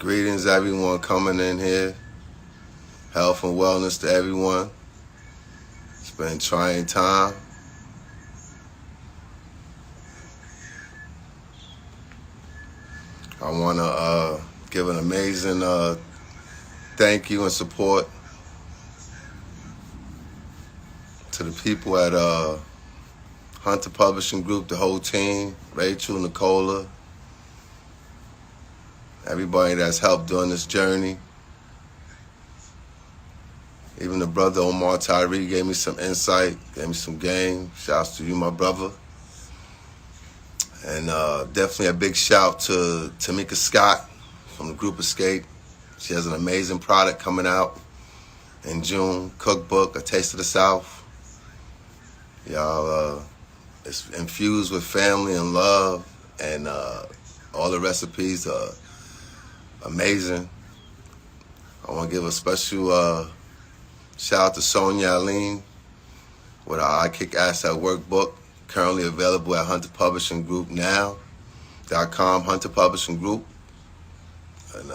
Greetings, everyone coming in here. Health and wellness to everyone. It's been a trying time. I want to give an amazing thank you and support to the people at Hunter Publishing Group, the whole team, Rachel, Nicola, everybody that's helped during this journey. Even the brother Omar Tyree gave me some insight, gave me some game. Shouts to you, my brother. And definitely a big shout to Tamika Scott from the group Escape. She has an amazing product coming out in June, cookbook, A Taste of the South. Y'all, it's infused with family and love, and all the recipes are amazing. I want to give a special shout out to Sonia Aline with our I Kick Ass at Workbook, currently available at Hunter Publishing Group now.com, Hunter Publishing Group. And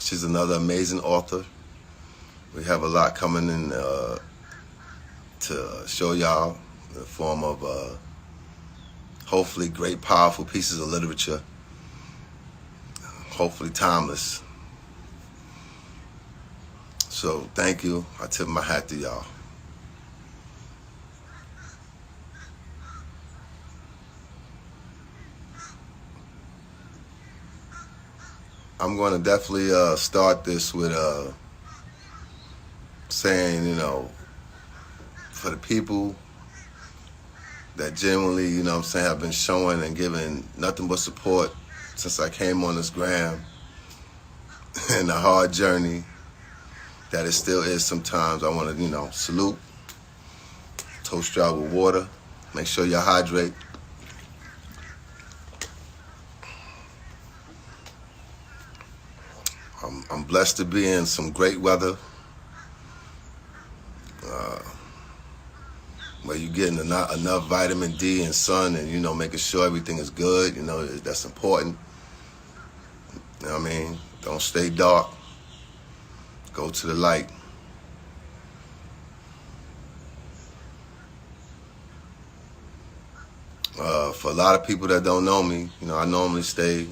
she's another amazing author. We have a lot coming in to show y'all in the form of hopefully great, powerful pieces of literature, hopefully timeless. So thank you. I tip my hat to y'all. I'm going to definitely start this with saying, for the people that genuinely, have been showing and giving nothing but support since I came on this gram and the hard journey that it still is sometimes. I want to, salute, toast y'all with water, make sure y'all hydrate. I'm blessed to be in some great weather where you're getting enough vitamin D and sun and, making sure everything is good. That's important. You know what I mean? Don't stay dark. Go to the light. For a lot of people that don't know me, I normally stay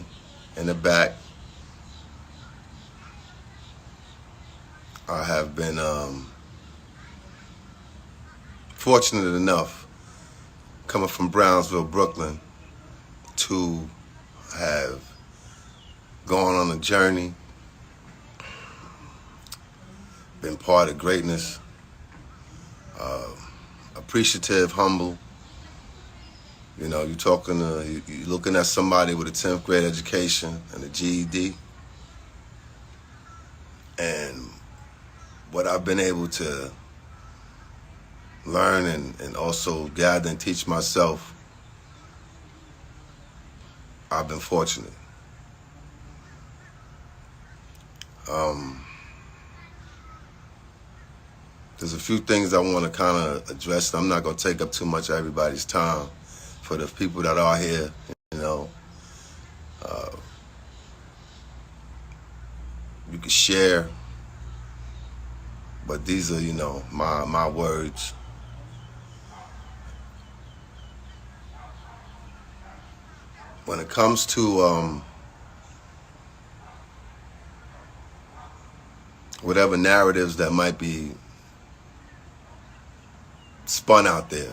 in the back. I have been fortunate enough, coming from Brownsville, Brooklyn, to have gone on a journey, been part of greatness, appreciative, humble. You're looking at somebody with a 10th grade education and a GED, and what I've been able to learn and also gather and teach myself, I've been fortunate. There's a few things I want to kind of address. I'm not going to take up too much of everybody's time. For the people that are here, you can share, but these are, my words. When it comes to whatever narratives that might be spun out there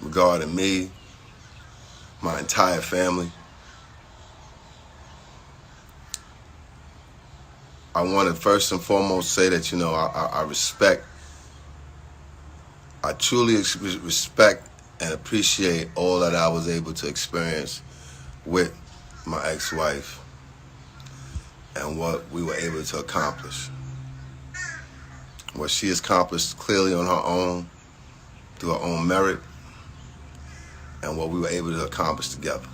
regarding me, my entire family, I want to first and foremost say that, I respect, I truly respect and appreciate all that I was able to experience with my ex-wife and what we were able to accomplish. What she accomplished clearly on her own, through her own merit, and what we were able to accomplish together.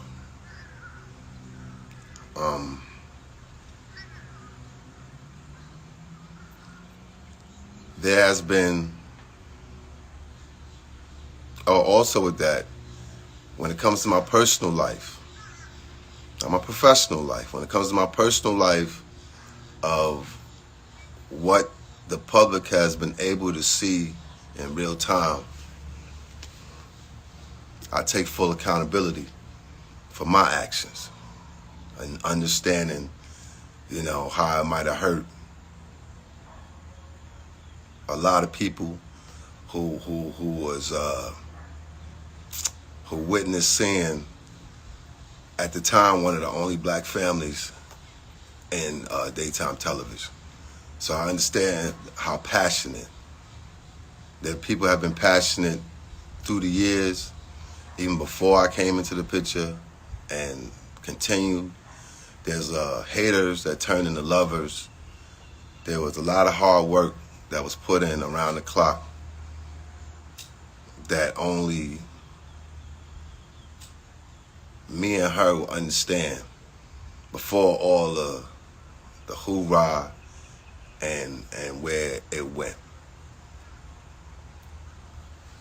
There has been, also with that, when it comes to my personal life, my professional life. When it comes to my personal life, of what the public has been able to see in real time, I take full accountability for my actions and understanding, how I might have hurt a lot of people who witnessed seeing at the time one of the only black families in daytime television. So I understand how passionate that people have been passionate through the years, even before I came into the picture, and continue. There's haters that turn into lovers. There was a lot of hard work that was put in around the clock that only me and her will understand before all the hoorah and where it went.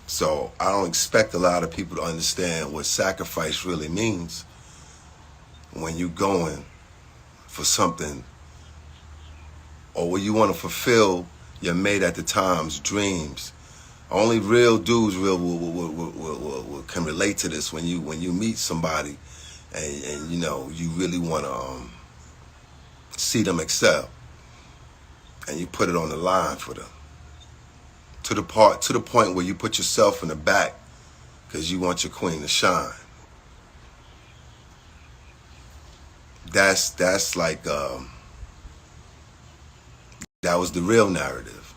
So I don't expect a lot of people to understand what sacrifice really means when you're going for something, or when you want to fulfill your mate at the time's dreams. Only real dudes can relate to this when you meet somebody and you really want to see them excel, and you put it on the line for them to the point where you put yourself in the back because you want your queen to shine. That's like that was the real narrative.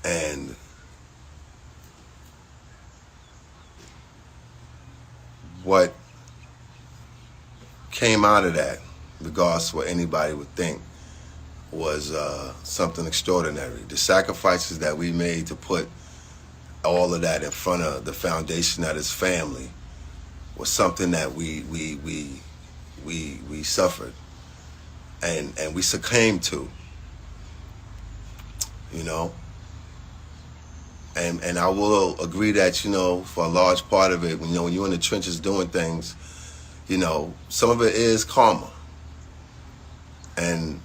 And what came out of that, regardless of what anybody would think, was something extraordinary. The sacrifices that we made to put all of that in front of the foundation that is family was something that we suffered and we succumbed to, And I will agree that, for a large part of it, when you're in the trenches doing things, some of it is karma. And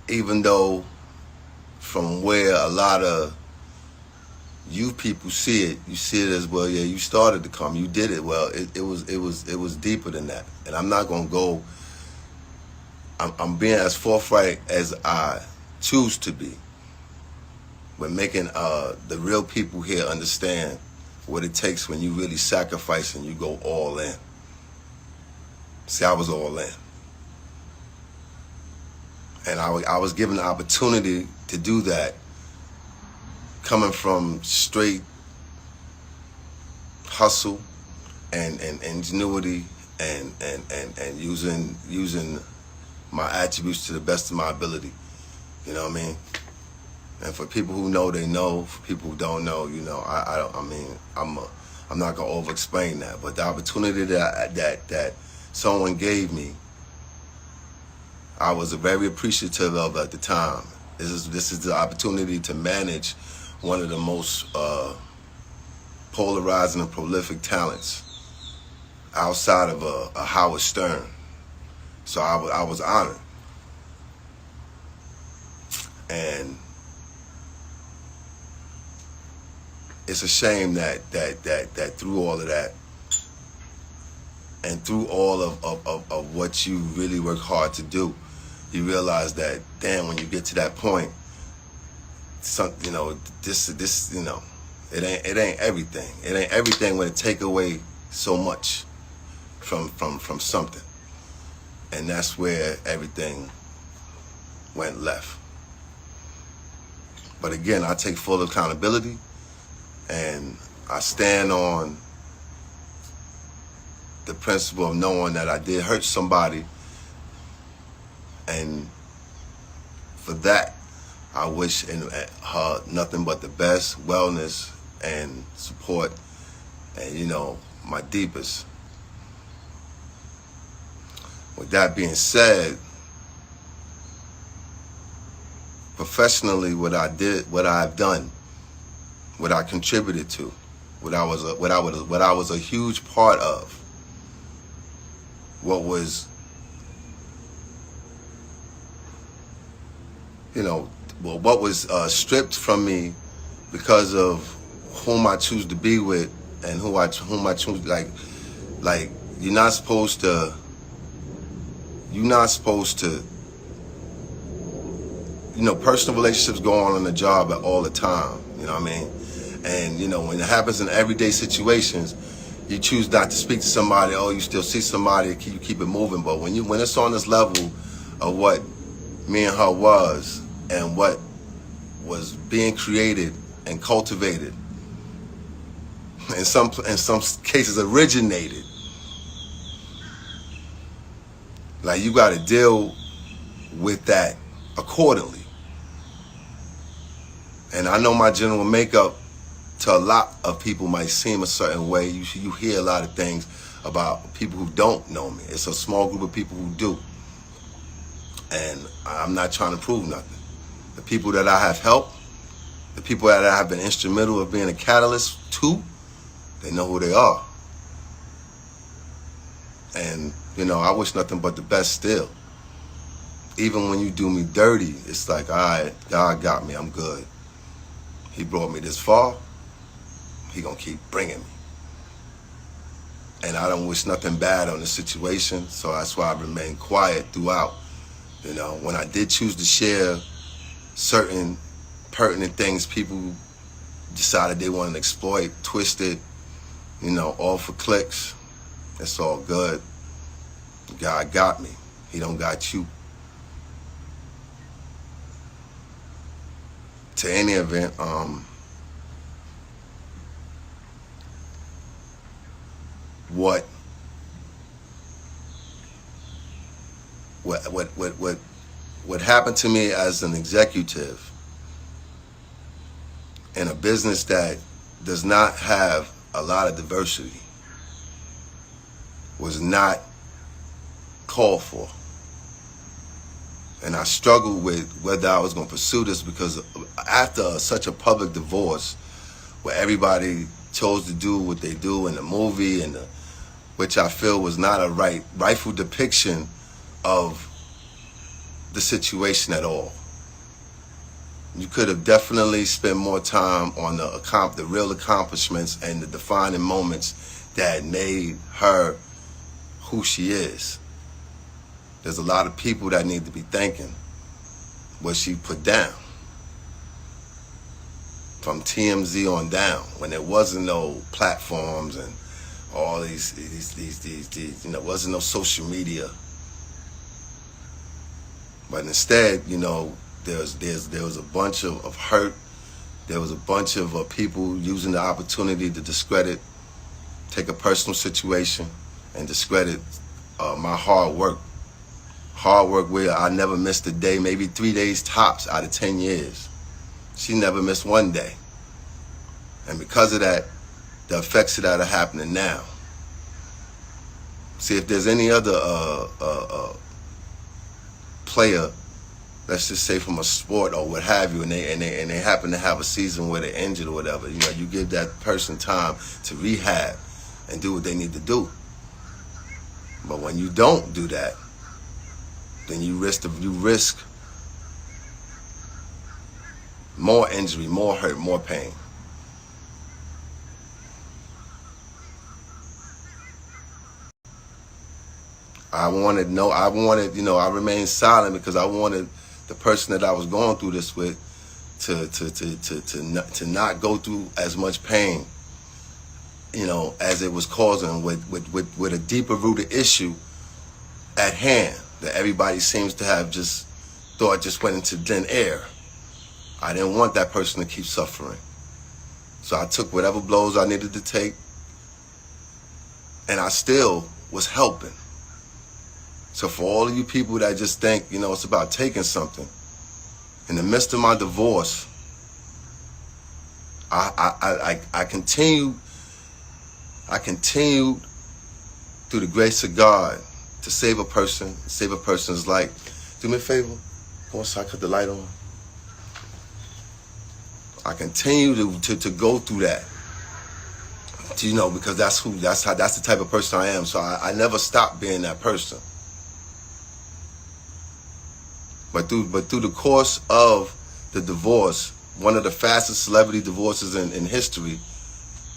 even though from where a lot of you people see it, you see it as, well, yeah, you started the karma, you did it. Well, it was deeper than that. And I'm not gonna go, I'm being as forthright as I choose to be. But making the real people here understand what it takes when you really sacrifice and you go all in. See, I was all in. And I was given the opportunity to do that, coming from straight hustle and ingenuity and using my attributes to the best of my ability. You know what I mean? And for people who know, they know. For people who don't know, I'm not gonna over-explain that. But the opportunity that someone gave me, I was very appreciative of at the time. This is the opportunity to manage one of the most polarizing and prolific talents outside of a Howard Stern. So I was honored. And it's a shame that through all of that and through all of what you really work hard to do, you realize that, damn, when you get to that point, it ain't everything. It ain't everything when it take away so much from something. And that's where everything went left. But again, I take full accountability, and I stand on the principle of knowing that I did hurt somebody, and for that, I wish her nothing but the best, wellness and support, and my deepest. With that being said, professionally, what I've done, what I contributed to, what I was a huge part of, what was, what was stripped from me because of whom I choose to be with and whom I choose. Like you're not supposed to. Personal relationships go on the job all the time. You know what I mean? And when it happens in everyday situations, you choose not to speak to somebody. Oh, you still see somebody, you keep it moving. But when it's on this level of what me and her was, and what was being created and cultivated, in some cases originated, like you got to deal with that accordingly. And I know my general makeup to a lot of people might seem a certain way. You hear a lot of things about people who don't know me. It's a small group of people who do. And I'm not trying to prove nothing. The people that I have helped, the people that I have been instrumental of being a catalyst to, they know who they are. And, I wish nothing but the best still. Even when you do me dirty, it's like, all right, God got me, I'm good. He brought me this far, he gonna keep bringing me. And I don't wish nothing bad on the situation, so that's why I remained quiet throughout. When I did choose to share certain pertinent things, people decided they wanted to exploit, twist it, all for clicks. It's all good. God got me. He don't got you. To any event, what happened to me as an executive in a business that does not have a lot of diversity was not called for. And I struggled with whether I was going to pursue this, because after such a public divorce where everybody chose to do what they do in the movie, which I feel was not a rightful depiction of the situation at all. You could have definitely spent more time on the real accomplishments and the defining moments that made her who she is. There's a lot of people that need to be thanking what she put down. From TMZ on down, when there wasn't no platforms and all these wasn't no social media. But instead, there was a bunch of hurt. There was a bunch of people using the opportunity to discredit, take a personal situation and discredit my hard work. Hard work where I never missed a day, maybe 3 days tops out of 10 years. She never missed one day. And because of that, the effects of that are happening now. See, if there's any other player, let's just say from a sport or what have you, and they happen to have a season where they're injured or whatever, you give that person time to rehab and do what they need to do. But when you don't do that, then you risk more injury, more hurt, more pain. I remained silent because I wanted the person that I was going through this with to not go through as much pain, as it was causing with a deeper rooted issue at hand that everybody seems to have just thought just went into thin air. I didn't want that person to keep suffering. So I took whatever blows I needed to take, and I still was helping. So for all of you people that just think, it's about taking something, in the midst of my divorce, I continued through the grace of God to save a person's life. Do me a favor, go inside, cut the light on. I continue to go through that because that's the type of person I am. So I never stopped being that person. But through the course of the divorce, one of the fastest celebrity divorces in history,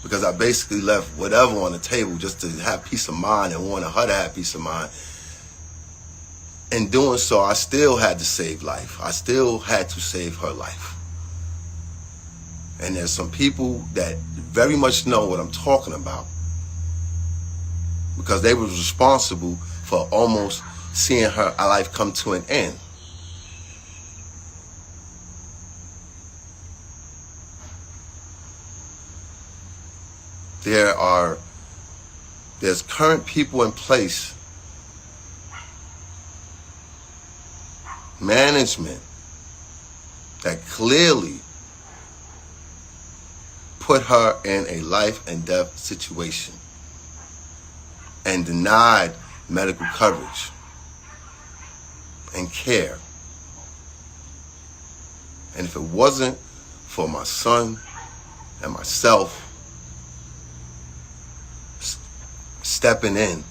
because I basically left whatever on the table just to have peace of mind and wanted her to have peace of mind. In doing so, I still had to save life. I still had to save her life. And there's some people that very much know what I'm talking about, because they was responsible for almost seeing her life come to an end. There's current people in place, management, that clearly put her in a life and death situation and denied medical coverage and care. And if it wasn't for my son and myself stepping in,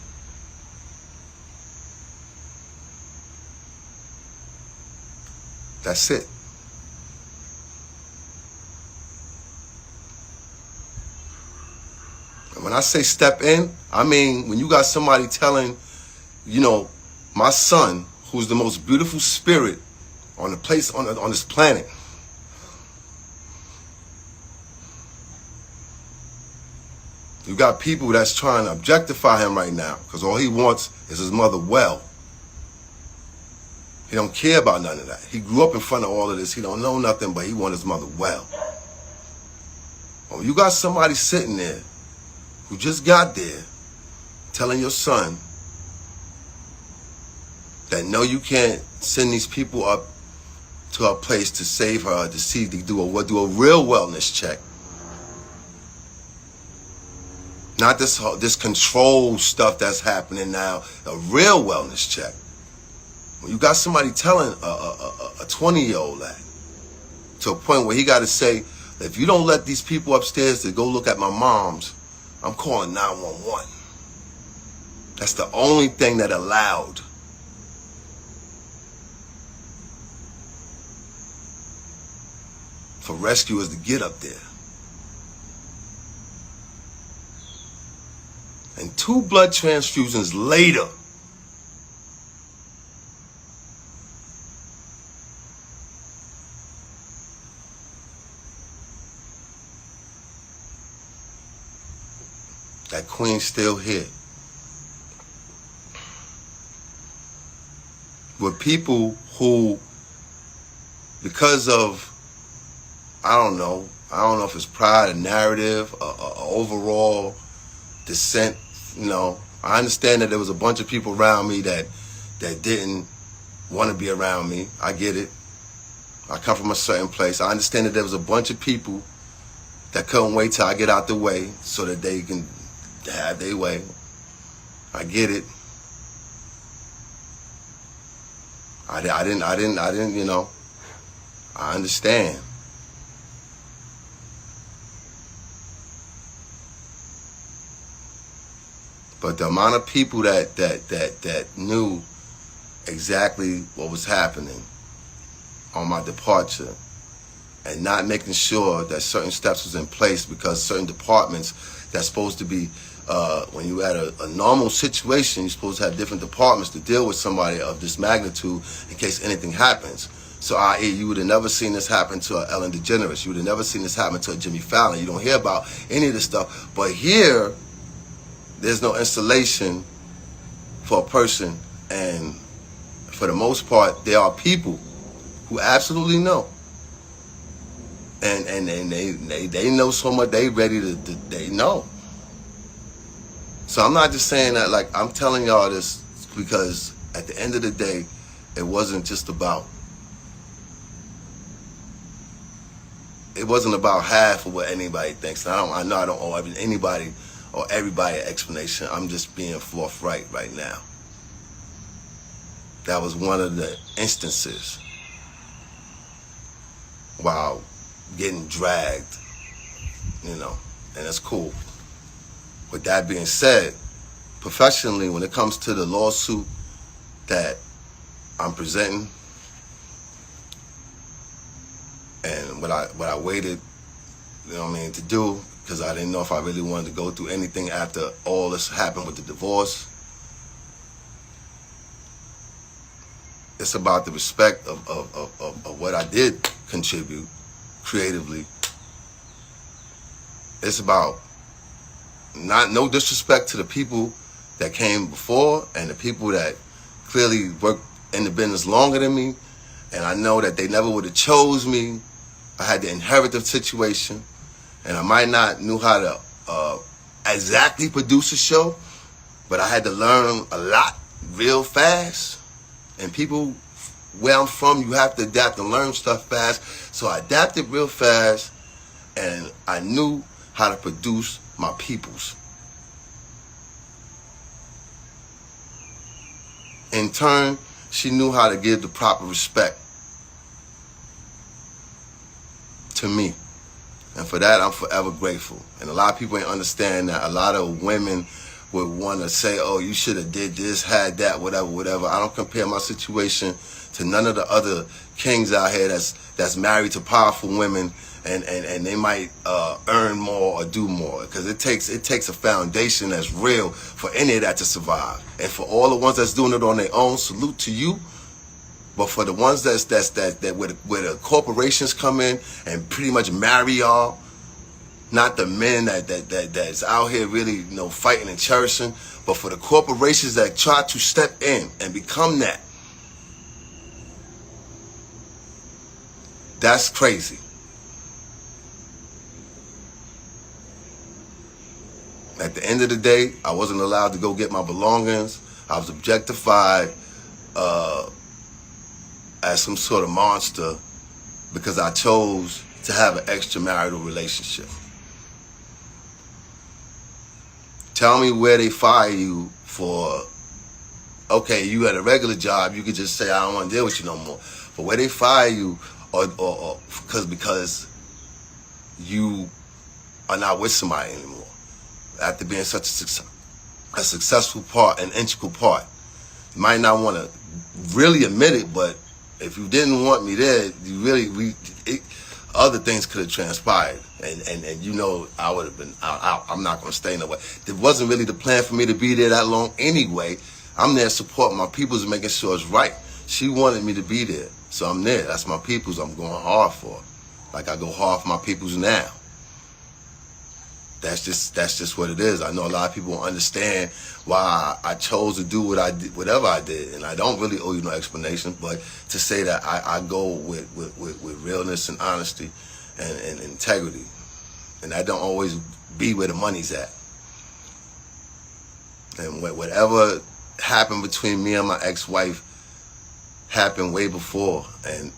that's it. And when I say step in, I mean when you got somebody telling, my son, who's the most beautiful spirit on the place on this planet, you got people that's trying to objectify him right now because all he wants is his mother well. He don't care about none of that. He grew up in front of all of this. He don't know nothing, but he wants his mother well. Well, you got somebody sitting there who just got there telling your son that no, you can't send these people up to a place to save her, to do a real wellness check. Not this control stuff that's happening now, a real wellness check. When you got somebody telling a 20-year-old that, to a point where he got to say, if you don't let these people upstairs to go look at my mom's, I'm calling 911. That's the only thing that allowed for rescuers to get up there. And 2 blood transfusions later, that queen's still here. With people who, because of, I don't know if it's pride, a narrative, a overall dissent, I understand that there was a bunch of people around me that didn't want to be around me. I get it. I come from a certain place. I understand that there was a bunch of people that couldn't wait till I get out the way so that they can have their way. I get it. I didn't, I understand. But the amount of people that knew exactly what was happening on my departure and not making sure that certain steps was in place, because certain departments that's supposed to be, when you at a normal situation, you're supposed to have different departments to deal with somebody of this magnitude in case anything happens. So i.e., you would have never seen this happen to a Ellen DeGeneres. You would have never seen this happen to a Jimmy Fallon. You don't hear about any of this stuff. But here, there's no installation for a person, and for the most part, there are people who absolutely know, and they know so much. They ready to they know. So I'm not just saying that, like, I'm telling y'all this because at the end of the day, it wasn't about half of what anybody thinks. And I know I don't owe anybody or everybody an explanation. I'm just being forthright right now. That was one of the instances while getting dragged, and it's cool. With that being said, professionally, when it comes to the lawsuit that I'm presenting, and what I waited, to do, because I didn't know if I really wanted to go through anything after all this happened with the divorce. It's about the respect of what I did contribute creatively. It's about no disrespect to the people that came before and the people that clearly worked in the business longer than me, and I know that they never would have chose me. I had to inherit the situation, and I might not knew how to exactly produce a show, but I had to learn a lot real fast. And people, where I'm from, you have to adapt and learn stuff fast. So I adapted real fast, and I knew how to produce my peoples. In turn, she knew how to give the proper respect to me. And for that, I'm forever grateful. And a lot of people ain't understand that. A lot of women would want to say, oh, you should have did this, had that, whatever. I don't compare my situation to none of the other kings out here that's married to powerful women, and they might earn more or do more. Because it takes a foundation that's real for any of that to survive. And for all the ones that's doing it on their own, salute to you. But for the ones that where the corporations come in and pretty much marry y'all, not the men that's out here really fighting and cherishing, but for the corporations that try to step in and become that, that's crazy. At the end of the day, I wasn't allowed to go get my belongings. I was objectified as some sort of monster because I chose to have an extramarital relationship. Tell me where they fire you for. Okay, you had a regular job, you could just say, I don't want to deal with you no more. But where they fire you, or because you are not with somebody anymore, after being such a successful part, an integral part. You might not want to really admit it, but if you didn't want me there, other things could have transpired, and I would have been out. I'm not going to stay nowhere. It wasn't really the plan for me to be there that long anyway. I'm there supporting my peoples and making sure it's right. She wanted me to be there, so I'm there. That's my peoples I'm going hard for, like I go hard for my peoples now. That's just what it is. I know a lot of people don't understand why I chose to do what I did, whatever I did, and I don't really owe you no explanation. But to say that I go with realness and honesty and integrity, and I don't always be where the money's at. And whatever happened between me and my ex-wife happened way before, and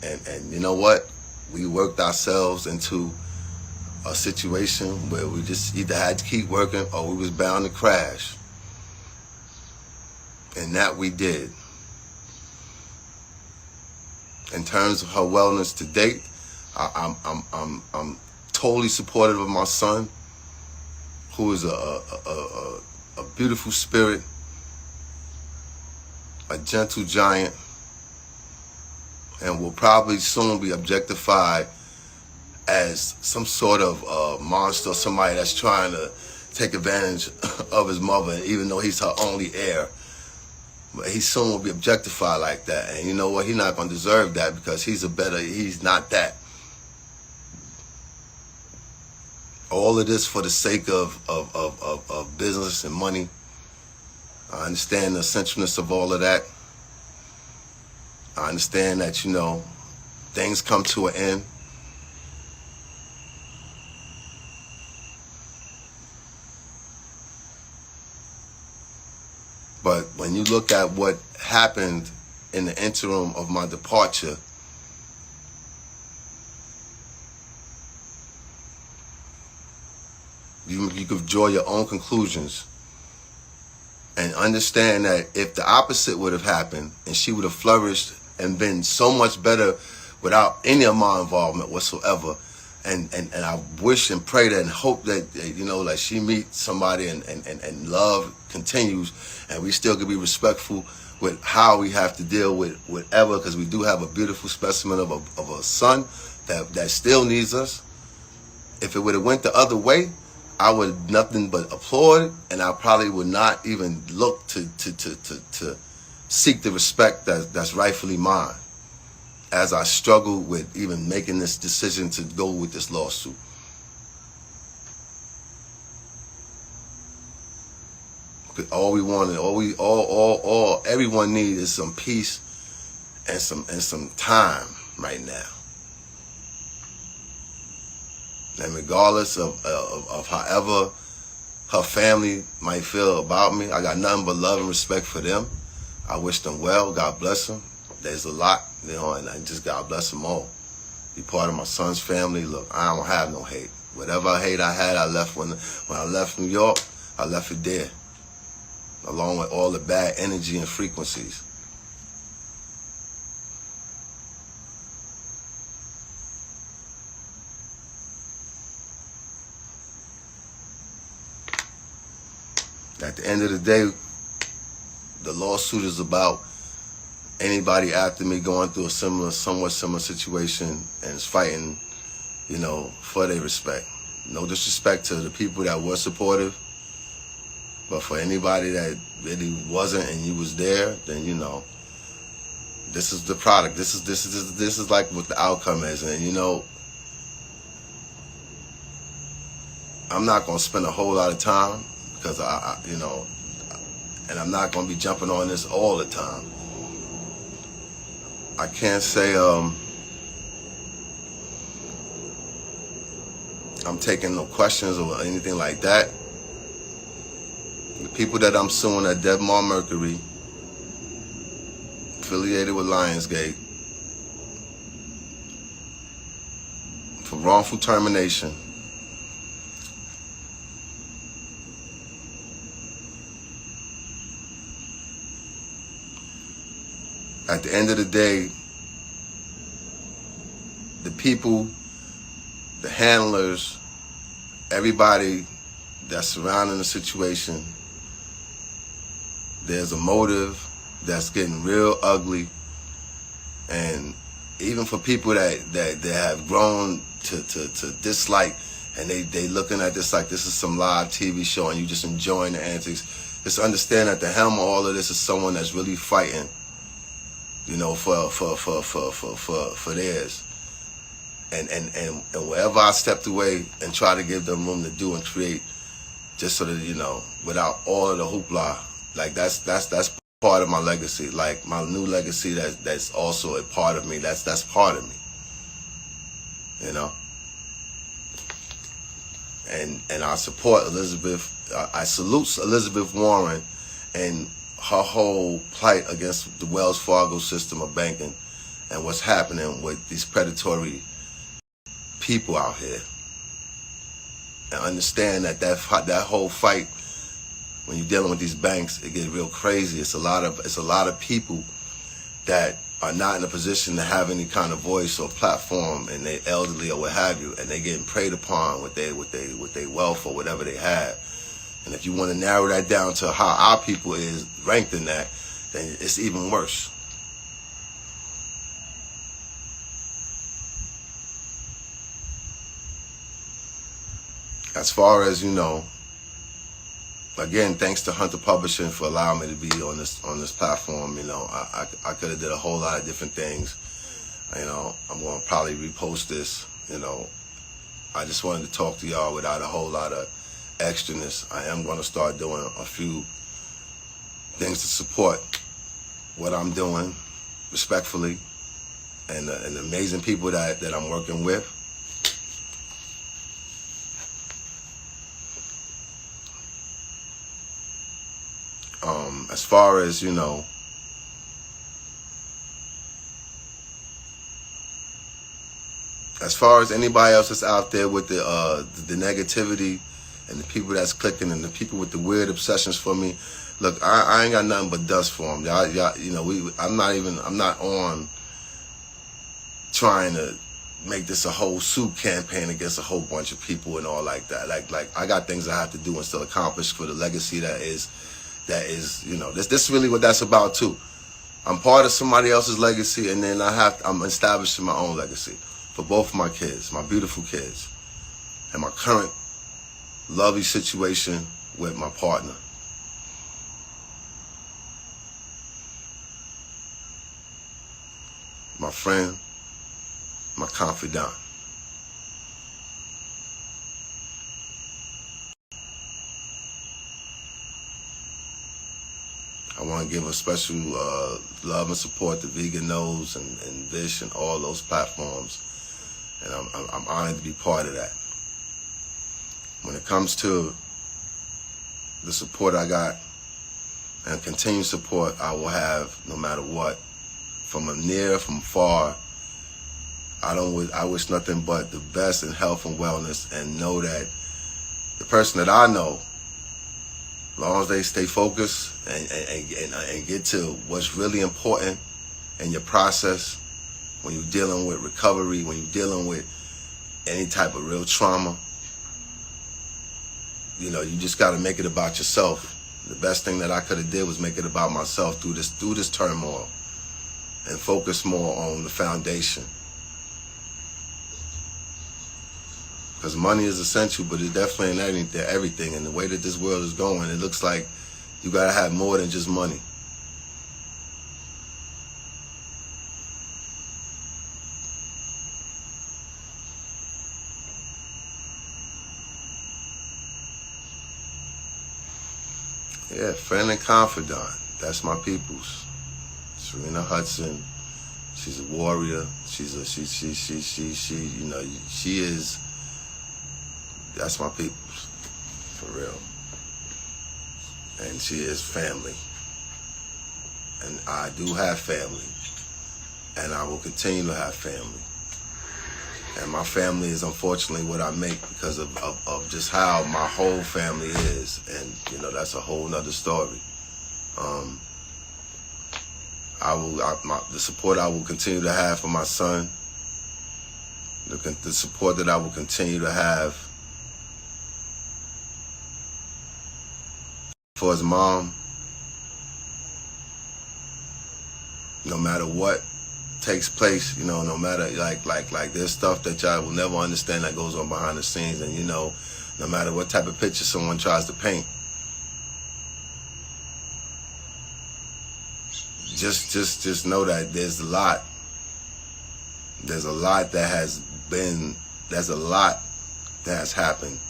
you know what? We worked ourselves into a situation where we just either had to keep working or we was bound to crash. And that we did. In terms of her wellness to date, I'm totally supportive of my son, who is a beautiful spirit, a gentle giant, and will probably soon be objectified as some sort of monster, somebody that's trying to take advantage of his mother, even though he's her only heir. But he soon will be objectified like that. And you know what? He's not going to deserve that because he's not that. All of this for the sake of business and money. I understand the essentialness of all of that. I understand that, things come to an end. But when you look at what happened in the interim of my departure, you could draw your own conclusions and understand that if the opposite would have happened and she would have flourished and been so much better without any of my involvement whatsoever, and I wish and pray that and hope that, you know, like she meets somebody and love continues, and we still can be respectful with how we have to deal with whatever, because we do have a beautiful specimen of a son that still needs us. If it would have went the other way, I would nothing but applaud, and I probably would not even look to seek the respect that's rightfully mine, as I struggle with even making this decision to go with this lawsuit. All we wanted, everyone needs is some peace and some time right now. And regardless of however her family might feel about me, I got nothing but love and respect for them. I wish them well. God bless them. There's a lot, you know, and I just God bless them all. Be part of my son's family. Look, I don't have no hate. Whatever hate I had, I left when I left New York. I left it there, along with all the bad energy and frequencies. At the end of the day, the lawsuit is about anybody after me going through a somewhat similar situation and is fighting, you know, for their respect. No disrespect to the people that were supportive, but for anybody that really wasn't and you was there, then, you know, this is the product. This is like what the outcome is. And, you know, I'm not gonna spend a whole lot of time, because I you know, and I'm not gonna be jumping on this all the time. I can't say I'm taking no questions or anything like that. The people that I'm suing are Debmar Mercury, affiliated with Lionsgate, for wrongful termination. At the end of the day, the people, the handlers, everybody that's surrounding the situation, there's a motive that's getting real ugly. And even for people that have grown to dislike, and they looking at this like this is some live TV show and you just enjoying the antics, just understand that the helm of all of this is someone that's really fighting, you know, for theirs. And wherever I stepped away and try to give them room to do and create, just so that, you know, without all of the hoopla, like that's part of my legacy. Like my new legacy that's also a part of me. That's part of me. You know? And I support Elizabeth. I salute Elizabeth Warren and her whole plight against the Wells Fargo system of banking and what's happening with these predatory people out here. And understand that whole fight, when you're dealing with these banks, it gets real crazy. It's a lot of people that are not in a position to have any kind of voice or platform, and they elderly or what have you, and they getting preyed upon with their wealth or whatever they have. And if you want to narrow that down to how our people is ranked in that, then it's even worse. As far as, you know, again, thanks to Hunter Publishing for allowing me to be on this platform. You know, I could have did a whole lot of different things. You know, I'm going to probably repost this. You know, I just wanted to talk to y'all without a whole lot of extraness. I am going to start doing a few things to support what I'm doing, respectfully, and the amazing people that I'm working with. As far as, you know, as far as anybody else that's out there with the negativity and the people that's clicking and the people with the weird obsessions for me, look, I ain't got nothing but dust for them. Y'all, you know, I'm not on trying to make this a whole suit campaign against a whole bunch of people and all like that. Like I got things I have to do and still accomplish for the legacy that is, you know, this really what that's about too. I'm part of somebody else's legacy, and then I'm establishing my own legacy for both of my kids, my beautiful kids, and my current lovely situation with my partner. My friend, my confidant. I want to give a special love and support to Vegan Nose and Vish and all those platforms, and I'm honored to be part of that. When it comes to the support I got and continued support I will have no matter what, from near, from far, I wish nothing but the best in health and wellness, and know that the person that I know, as long as they stay focused and get to what's really important in your process, when you're dealing with recovery, when you're dealing with any type of real trauma, you know, you just got to make it about yourself. The best thing that I could have did was make it about myself through this turmoil, and focus more on the foundation. Because money is essential, but it definitely ain't everything. And the way that this world is going, it looks like you got to have more than just money. Yeah, friend and confidant. That's my peoples. Serena Hudson. She's a warrior. She you know, she is. That's my peoples, for real. And she is family. And I do have family. And I will continue to have family. And my family is unfortunately what I make because of just how my whole family is. And, you know, that's a whole nother story. The support I will continue to have for my son, the support that I will continue to have for his mom, no matter what takes place, you know, no matter like there's stuff that y'all will never understand that goes on behind the scenes, and you know, no matter what type of picture someone tries to paint, just know that there's a lot that has happened.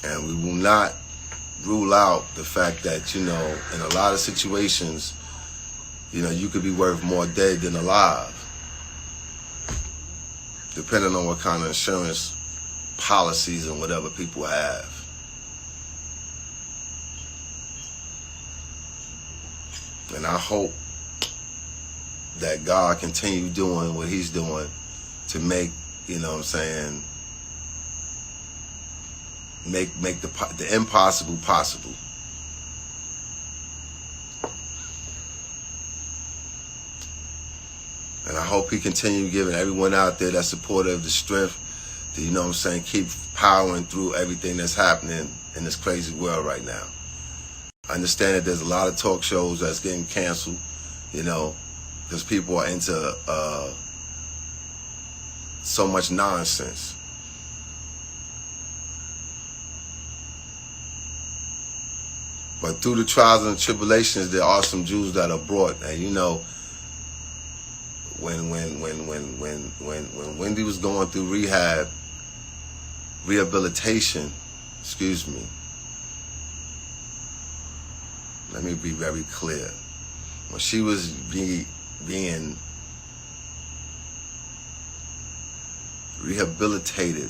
And we will not rule out the fact that, you know, in a lot of situations, you know, you could be worth more dead than alive, depending on what kind of insurance policies and whatever people have. And I hope that God continue doing what he's doing to make, you know what I'm saying, make the impossible possible. And I hope he continue giving everyone out there that's supportive the strength to, you know what I'm saying, keep powering through everything that's happening in this crazy world right now. I understand that there's a lot of talk shows that's getting canceled, you know, because people are into so much nonsense. But through the trials and tribulations, there are some Jews that are brought. And you know, when Wendy was going through rehabilitation, excuse me, let me be very clear. When she was being rehabilitated,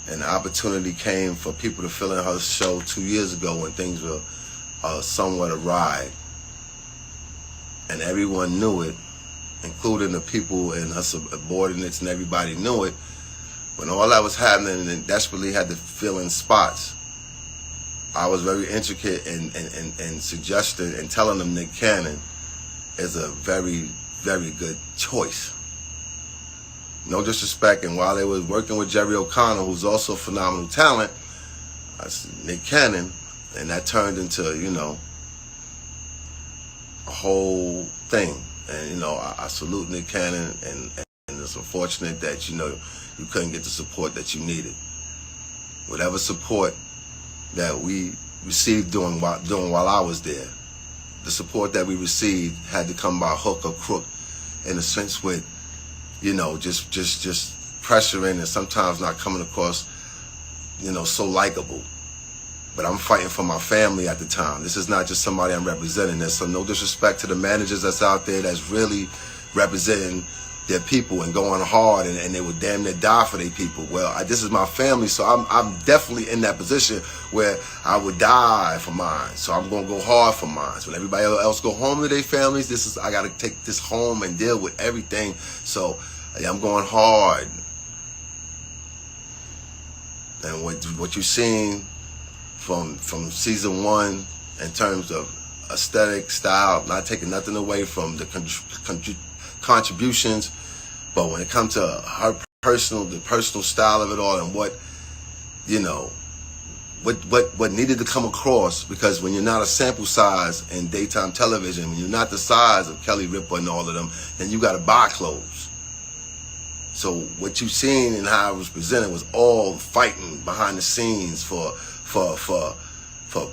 and the opportunity came for people to fill in her show 2 years ago when things were somewhat awry, and everyone knew it, including the people and her subordinates, and everybody knew it. When all that was happening and desperately had to fill in spots, I was very intricate in suggesting and telling them Nick Cannon is a very, very good choice. No disrespect, and while they was working with Jerry O'Connell, who's also phenomenal talent, I said Nick Cannon, and that turned into, you know, a whole thing. And, you know, I salute Nick Cannon, and it's unfortunate that, you know, you couldn't get the support that you needed. Whatever support that we received doing while I was there, the support that we received had to come by hook or crook, in a sense with, you know, just pressuring and sometimes not coming across, you know, so likable. But I'm fighting for my family at the time. This is not just somebody I'm representing. There's some no disrespect to the managers that's out there that's really representing their people and going hard, and they would damn near die for their people. Well, this is my family, so I'm definitely in that position where I would die for mine. So I'm gonna go hard for mine. So when everybody else go home to their families, I gotta take this home and deal with everything. So I'm going hard. And what you've seen from season 1 in terms of aesthetic, style, not taking nothing away from the contributions, but when it comes to her the personal style of it all, and what, you know, what needed to come across, because when you're not a sample size in daytime television, when you're not the size of Kelly Ripa and all of them, then you got to buy clothes. So what you've seen and how it was presented was all fighting behind the scenes for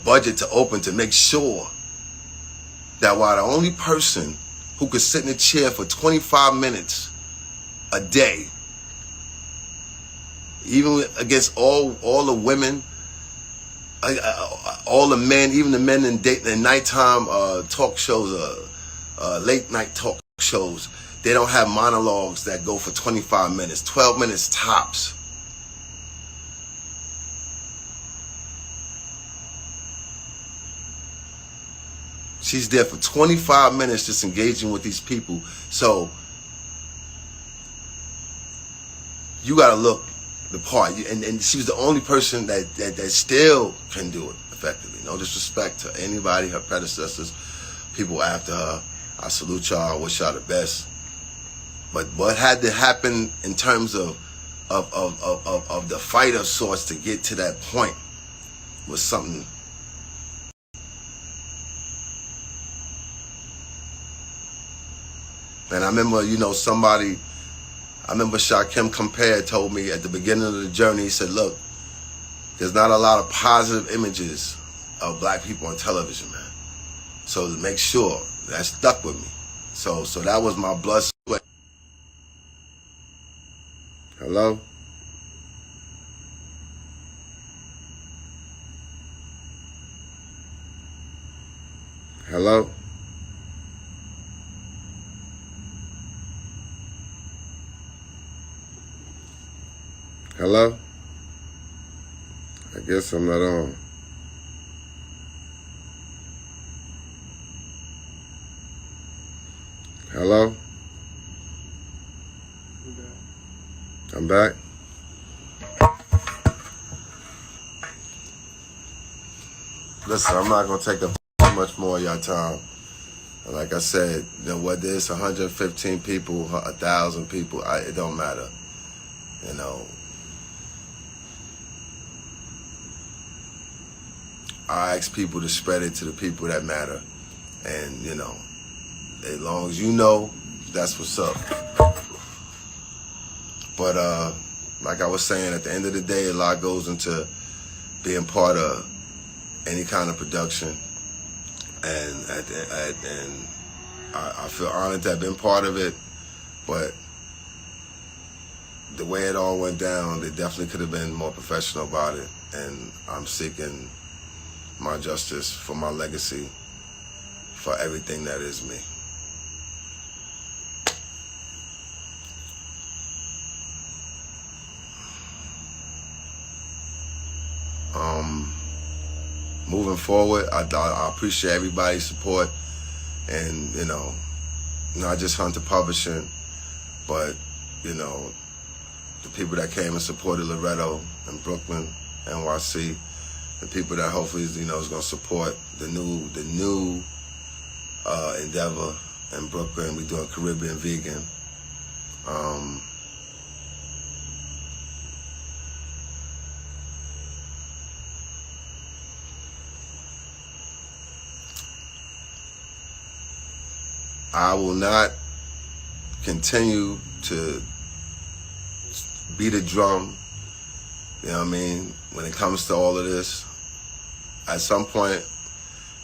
budget to open, to make sure that while the only person who could sit in a chair for 25 minutes a day, even against all the women, all the men, even the men in nighttime talk shows, late night talk shows, they don't have monologues that go for 25 minutes, 12 minutes tops. She's there for 25 minutes just engaging with these people. So you got to look the part. And she was the only person that still can do it effectively. No disrespect to anybody, her predecessors, people after her. I salute y'all. I wish y'all the best. But what had to happen in terms of the fight of sorts to get to that point was something. And I remember, you know, I remember Shaquem Compare told me at the beginning of the journey, he said, look, there's not a lot of positive images of black people on television, man. So to make sure, that stuck with me. So that was my blood, sweat. Hello? Hello? Hello? I guess I'm not on. Hello? I'm back. Listen, I'm not going to take up much more of your time. Like I said, you know, whether it's 115 people, 1,000 people, it don't matter. You know, I ask people to spread it to the people that matter. And, you know, as long as you know, that's what's up. But like I was saying, at the end of the day, a lot goes into being part of any kind of production. And I feel honored to have been part of it. But the way it all went down, they definitely could have been more professional about it. And I'm seeking my justice for my legacy, for everything that is me. Moving forward, I appreciate everybody's support, and you know, not just Hunter Publishing, but you know, the people that came and supported Loretto and Brooklyn, NYC, the people that hopefully is going to support the new endeavor in Brooklyn. We're doing Caribbean Vegan. I will not continue to beat a drum, you know what I mean, when it comes to all of this. At some point,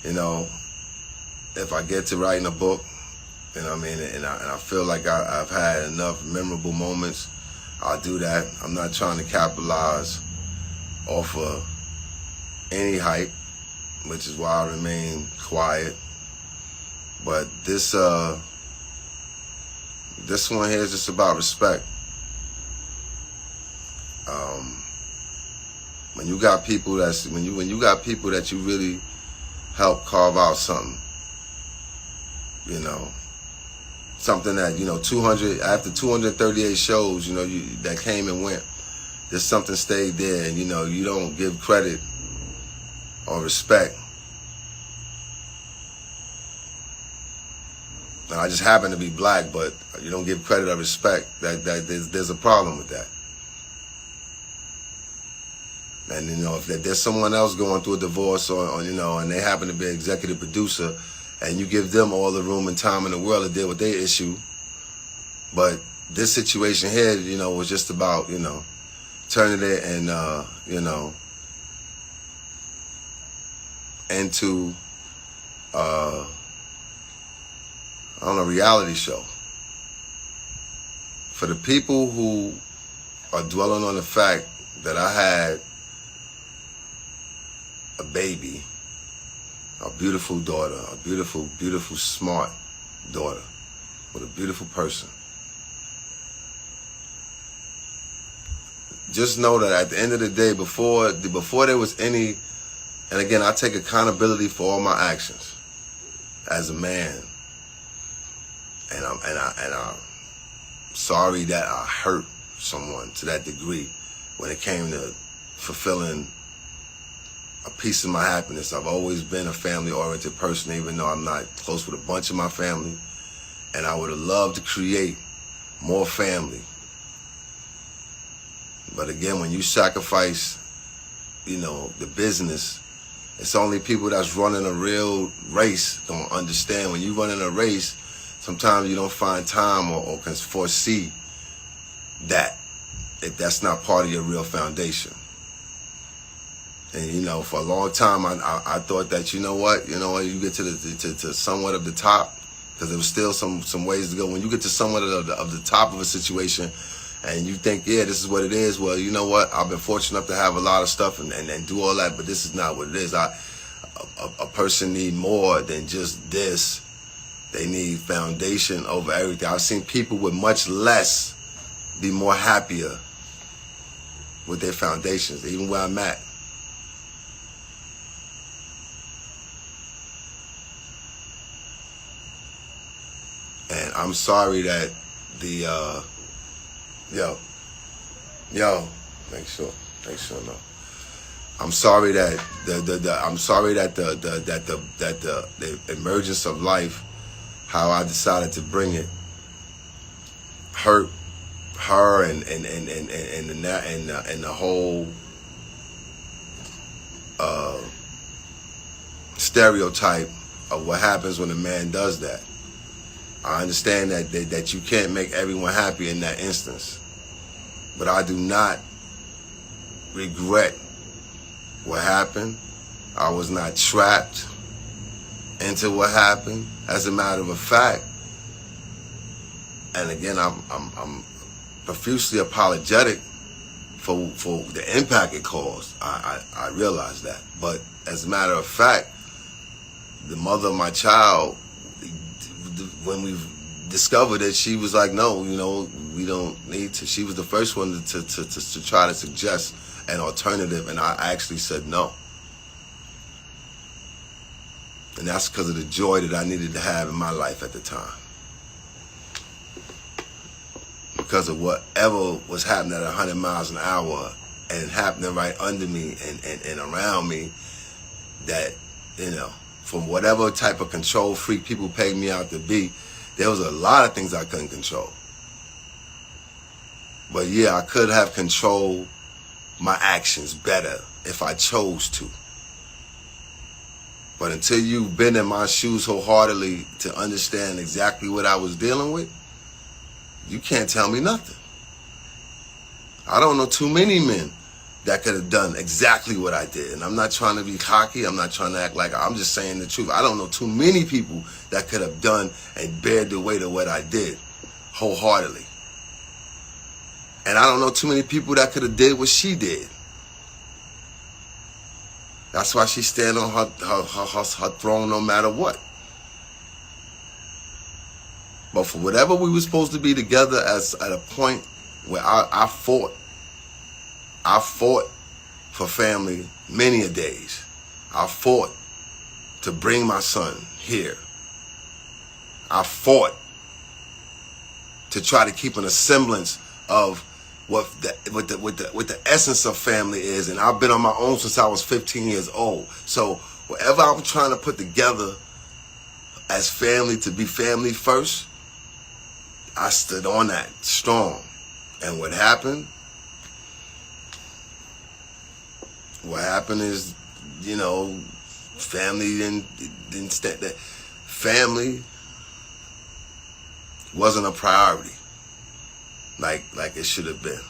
if I get to writing a book, you know what I mean, and I feel like I've had enough memorable moments, I'll do that. I'm not trying to capitalize off of any hype, which is why I remain quiet. But this one here is just about respect. When you got people when you got people that you really help carve out something, something that after 238 shows, that came and went, there's something stayed there, and you don't give credit or respect. Now, I just happen to be black, but you don't give credit or respect. That there's a problem with that. And if there's someone else going through a divorce, or and they happen to be an executive producer, and you give them all the room and time in the world to deal with their issue, but this situation here, was just about turning it and into reality show. For the people who are dwelling on the fact that I had a baby, a beautiful daughter, a beautiful, beautiful, smart daughter with a beautiful person, just know that at the end of the day, before there was any, and again, I take accountability for all my actions as a man. And I'm sorry that I hurt someone to that degree when it came to fulfilling a piece of my happiness. I've always been a family-oriented person, even though I'm not close with a bunch of my family. And I would have loved to create more family. But again, when you sacrifice, the business, it's only people that's running a real race don't understand. When you running a race, sometimes you don't find time or can foresee that if that's not part of your real foundation. And for a long time, I thought that you get to somewhat of the top, because there was still some ways to go. When you get to somewhat of the top of a situation, and you think, yeah, this is what it is. Well, you know what? I've been fortunate enough to have a lot of stuff and do all that, but this is not what it is. A person need more than just this. They need foundation over everything. I've seen people with much less be more happier with their foundations, even where I'm at. And I'm sorry that make sure no. I'm sorry that the emergence of life, how I decided to bring it, hurt her and the whole stereotype of what happens when a man does that. I understand that you can't make everyone happy in that instance, but I do not regret what happened. I was not trapped into what happened. As a matter of fact, and again, I'm profusely apologetic for the impact it caused. I realize that, but as a matter of fact, the mother of my child, when we discovered it, she was like, no, we don't need to. She was the first one to try to suggest an alternative, and I actually said no. And that's because of the joy that I needed to have in my life at the time. Because of whatever was happening at 100 miles an hour and happening right under me and around me that, from whatever type of control freak people paid me out to be, there was a lot of things I couldn't control. But yeah, I could have controlled my actions better if I chose to. But until you've been in my shoes wholeheartedly to understand exactly what I was dealing with, you can't tell me nothing. I don't know too many men that could have done exactly what I did. And I'm not trying to be cocky. I'm not trying to act like I'm just saying the truth. I don't know too many people that could have done and bared the weight of what I did wholeheartedly. And I don't know too many people that could have did what she did. That's why she stand on her throne no matter what. But for whatever we were supposed to be together as at a point where I fought for family many a days. I fought to bring my son here. I fought to try to keep a semblance of what the essence of family is, and I've been on my own since I was 15 years old. So whatever I'm trying to put together as family to be family first, I stood on that strong. And what happened? What happened is, family didn't stand that. Family wasn't a priority like it should have been.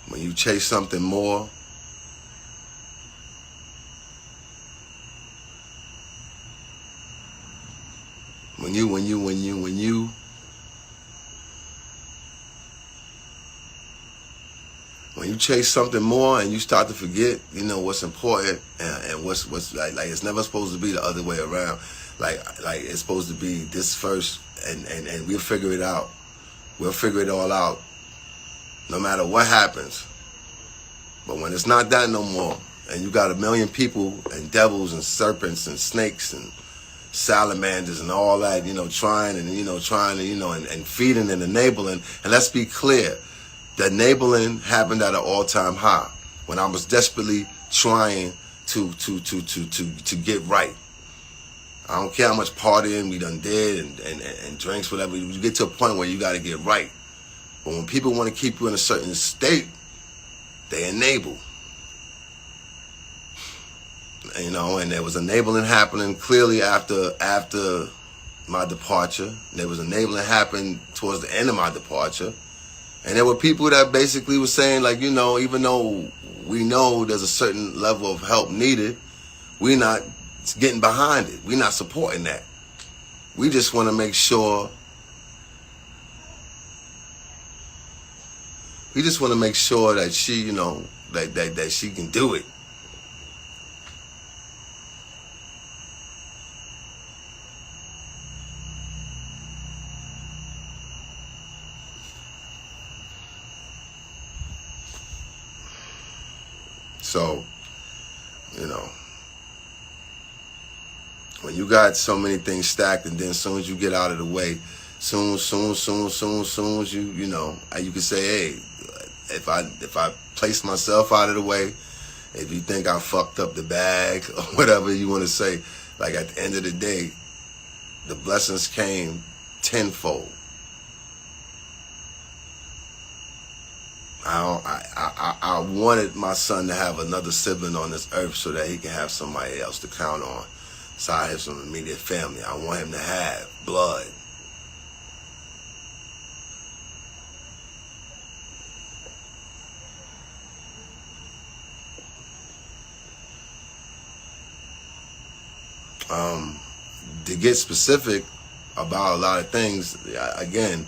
When you chase something more, when you chase something more and you start to forget, what's important and what's like it's never supposed to be the other way around. Like it's supposed to be this first, and we'll figure it out. We'll figure it all out, no matter what happens. But when it's not that no more, and you got a million people and devils and serpents and snakes and salamanders and all that, trying and feeding and enabling. And let's be clear, the enabling happened at an all-time high when I was desperately trying to get right. I don't care how much partying we done did and drinks, whatever. You get to a point where you got to get right. But when people want to keep you in a certain state, they enable. And there was enabling happening clearly after my departure. There was enabling happening towards the end of my departure. And there were people that basically were saying, like, even though we know there's a certain level of help needed, we're not getting behind it. We're not supporting that. We just want to make sure. We just want to make sure that she, that she can do it. So, when you got so many things stacked, and then as soon as you get out of the way, soon as you can say, hey, if I place myself out of the way, if you think I fucked up the bag or whatever you want to say, like at the end of the day, the blessings came tenfold. I wanted my son to have another sibling on this earth so that he can have somebody else to count on. So I have some immediate family. I want him to have blood. To get specific about a lot of things, again,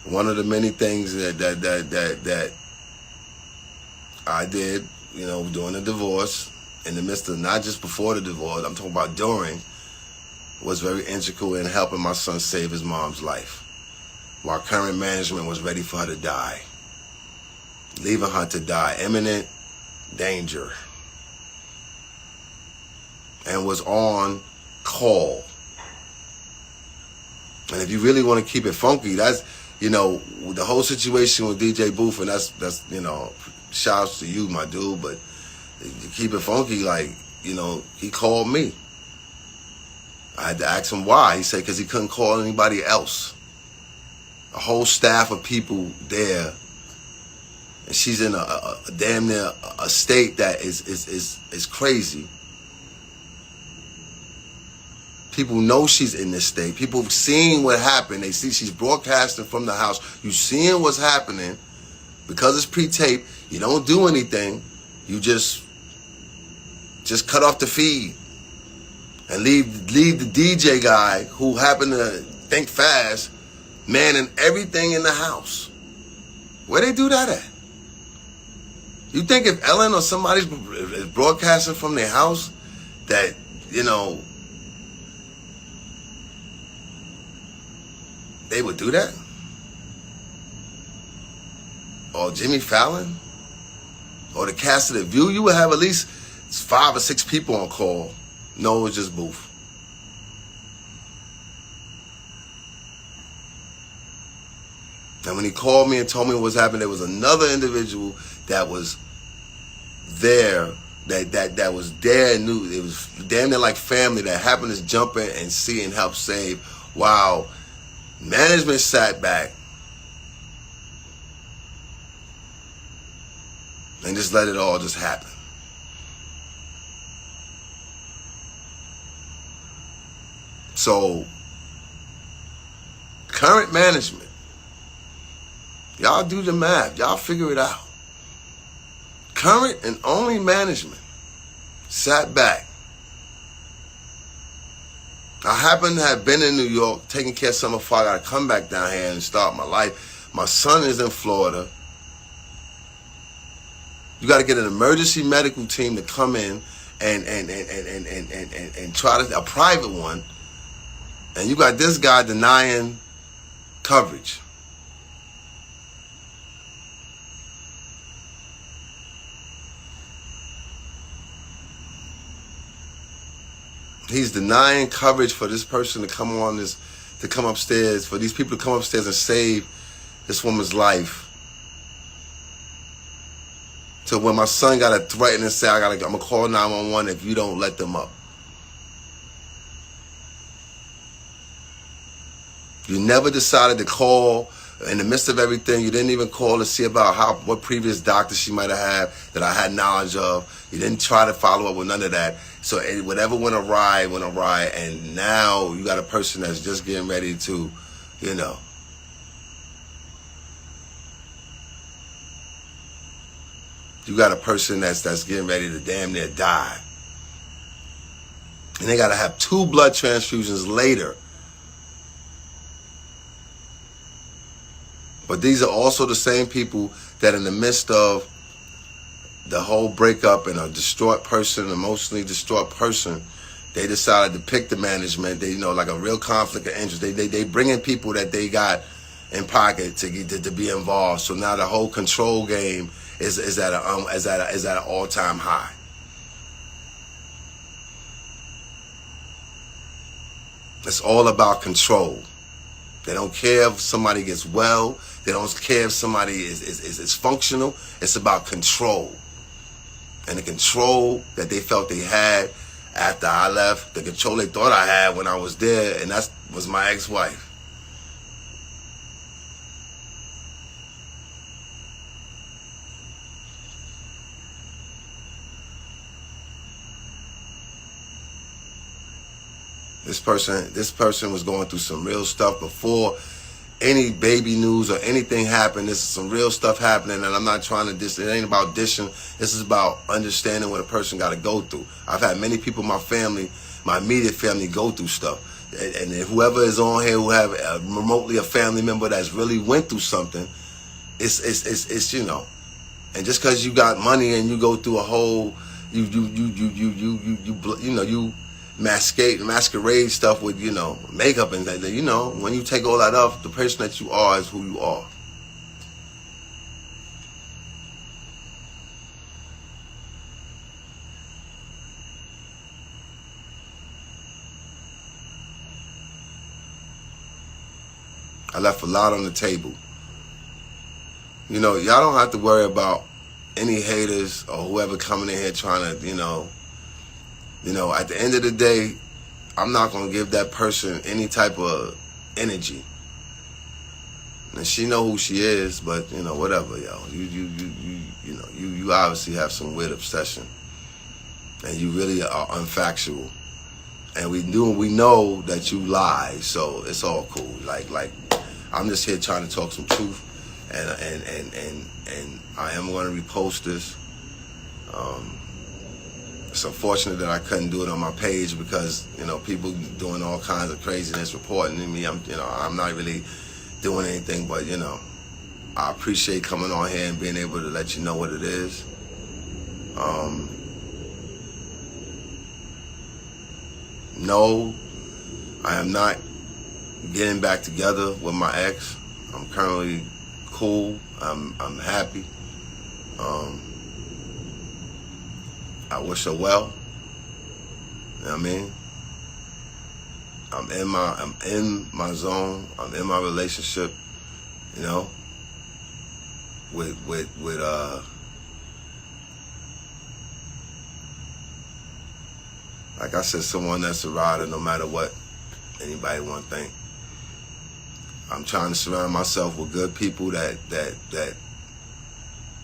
one of the many things that I did, during the divorce, in the midst of, not just before the divorce, I'm talking about during, was very integral in helping my son save his mom's life, while current management was ready for her to die, leaving her to die, imminent danger, and was on call. And if you really want to keep it funky, that's, you know, the whole situation with DJ Booth, and that's you know, shouts to you, my dude, but to keep it funky, like, you know, he called me. I had to ask him why. He said because he couldn't call anybody else. A whole staff of people there, and she's in a damn near a state that is crazy. People know she's in this state. People seeing what happened. They see she's broadcasting from the house. You seeing what's happening. Because it's pre-taped, you don't do anything. You just cut off the feed and leave the DJ guy who happened to think fast, manning everything in the house. Where they do that at? You think if Ellen or somebody's broadcasting from their house that, you know, they would do that? Or Jimmy Fallon? Or the cast of The View? You would have at least 5 or 6 people on call. No, it was just Booth. And when he called me and told me what was happening, there was another individual that was there, that was there and knew. It was damn near like family that happened to jump in and see and help save. While management sat back and just let it all just happen. So, current management, y'all do the math. Y'all figure it out. Current and only management sat back. I happen to have been in New York taking care of something before I got to come back down here and start my life. My son is in Florida. You got to get an emergency medical team to come in and try to, a private one. And you got this guy denying coverage. He's denying coverage for this person to come on this, to come upstairs, for these people to come upstairs and save this woman's life. So when my son got to threaten and say, I'm going to call 911 if you don't let them up. You never decided to call in the midst of everything. You didn't even call to see about what previous doctor she might have had that I had knowledge of. You didn't try to follow up with none of that. So whatever went awry, and now you got a person that's just getting ready to, you know. You got a person that's getting ready to damn near die. And they got to have 2 blood transfusions later. But these are also the same people that in the midst of the whole breakup and a distraught person, emotionally distraught person, they decided to pick the management. They, you know, like a real conflict of interest. They bring in people that they got in pocket to be involved. So now the whole control game is at an all-time high. It's all about control. They don't care if somebody gets well. They don't care if somebody is functional. It's about control. And the control that they felt they had after I left, the control they thought I had when I was there, and that was my ex-wife. This person was going through some real stuff before any baby news or anything happened. This is some real stuff happening, and I'm not trying to diss. It ain't about dishing. This is about understanding what a person got to go through. I've had many people in my family, my immediate family, go through stuff. And whoever is on here who have remotely a family member that's really went through something, it's you know. And just because you got money and you go through a whole, you masquerade stuff with, you know, makeup and that, you know, when you take all that off, the person that you are is who you are. I left for lot on the table. You know, y'all don't have to worry about any haters or whoever coming in here trying to, you know, at the end of the day, I'm not going to give that person any type of energy. And she know who she is, but, you know, whatever, yo. You obviously have some weird obsession. And you really are unfactual. And we know that you lie, so it's all cool. Like I'm just here trying to talk some truth. And I am going to repost this. It's unfortunate that I couldn't do it on my page because, you know, people doing all kinds of craziness, reporting to me. I'm not really doing anything, but, you know, I appreciate coming on here and being able to let you know what it is. No, I am not getting back together with my ex. I'm currently cool. I'm happy. I wish her well. You know what I mean? I'm in my zone. I'm in my relationship. You know, with like I said, someone that's a rider no matter what anybody want to think. I'm trying to surround myself with good people that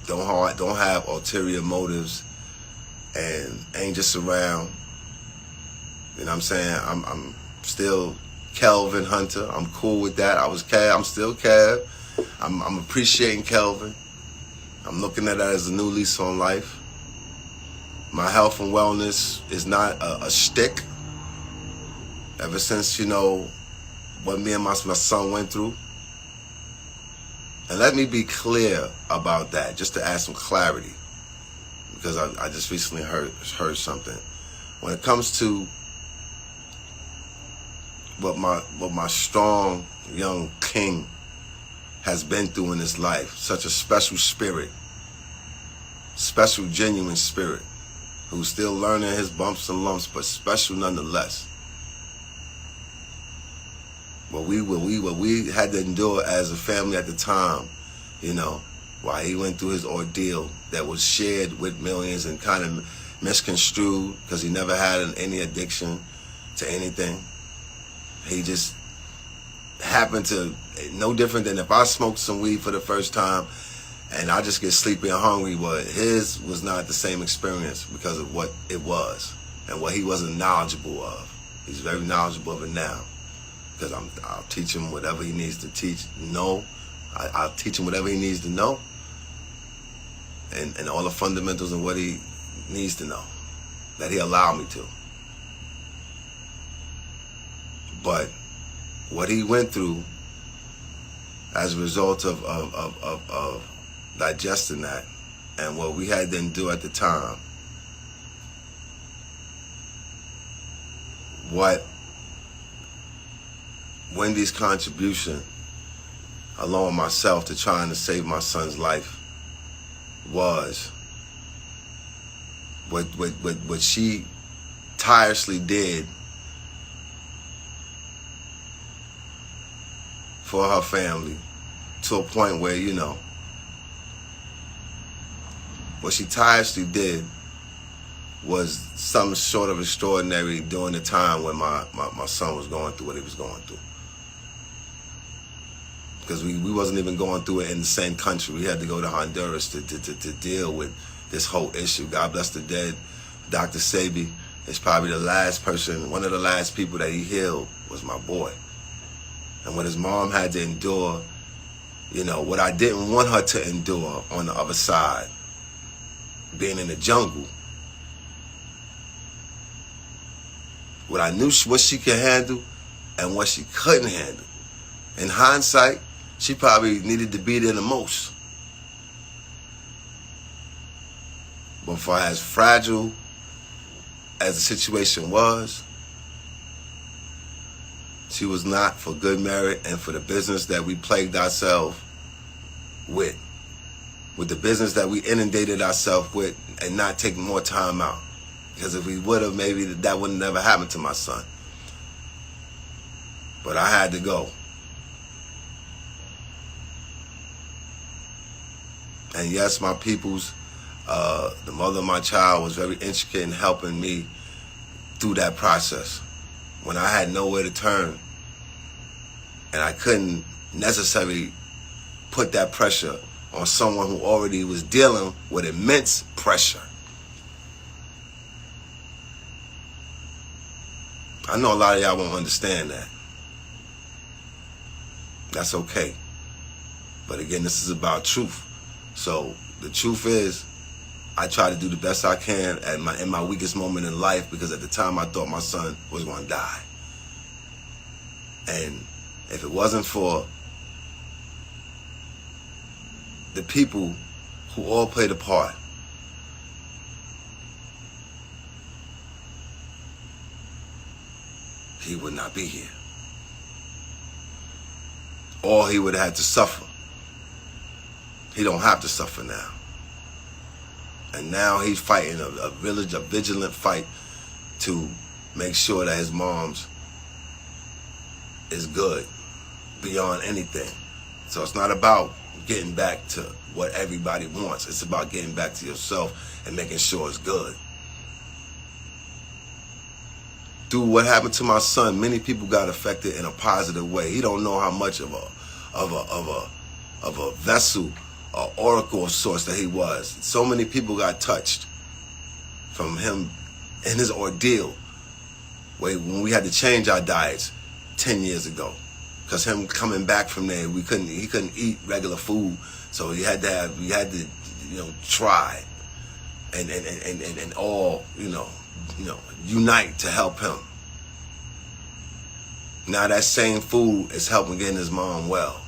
don't have ulterior motives and ain't just around. You know what I'm saying? I'm still Kelvin Hunter. I'm cool with that. I was Kev. I'm still Kev. I'm appreciating Kelvin. I'm looking at that as a new lease on life. My health and wellness is not a shtick. Ever since, you know, what me and my son went through. And let me be clear about that, just to add some clarity. Because I just recently heard something. When it comes to what my strong young king has been through in his life, such a special spirit, special genuine spirit, who's still learning his bumps and lumps, but special nonetheless. What we had to endure as a family at the time, you know, while he went through his ordeal that was shared with millions and kind of misconstrued because he never had any addiction to anything. He just happened to, no different than if I smoked some weed for the first time and I just get sleepy and hungry, but his was not the same experience because of what it was and what he wasn't knowledgeable of. He's very knowledgeable of it now because I'll teach him whatever he needs to know. I'll teach him whatever he needs to know and all the fundamentals of what he needs to know that he allowed me to. But what he went through as a result of digesting that and what we had to endure at the time, what Wendy's contribution along with myself to trying to save my son's life was, what she tirelessly did for her family to a point where, you know, what she tirelessly did was something short of extraordinary during the time when my son was going through what he was going through. Because we wasn't even going through it in the same country. We had to go to Honduras to deal with this whole issue. God bless the dead. Dr. Sabi is probably the last person, one of the last people that he healed was my boy. And what his mom had to endure, you know, what I didn't want her to endure on the other side, being in the jungle. What I knew what she could handle and what she couldn't handle. In hindsight, she probably needed to be there the most. But for as fragile as the situation was, she was not for good merit and for the business that we plagued ourselves with the business that we inundated ourselves with and not taking more time out. Because if we would have, maybe that would have never happened to my son. But I had to go. And yes, my peoples, the mother of my child was very intricate in helping me through that process. When I had nowhere to turn and I couldn't necessarily put that pressure on someone who already was dealing with immense pressure. I know a lot of y'all won't understand that. That's okay. But again, this is about truth. So the truth is, I try to do the best I can in my weakest moment in life, because at the time I thought my son was going to die. And if it wasn't for the people who all played a part, he would not be here. Or he would have had to suffer. He don't have to suffer now. And now he's fighting a vigilant fight to make sure that his mom's is good beyond anything. So it's not about getting back to what everybody wants. It's about getting back to yourself and making sure it's good. Through what happened to my son, many people got affected in a positive way. He don't know how much of a vessel, an oracle of sorts that he was. So many people got touched from him in his ordeal when we had to change our diets 10 years ago. Because him coming back from there, he couldn't eat regular food, so we had to try and all unite to help him. Now that same food is helping getting his mom well.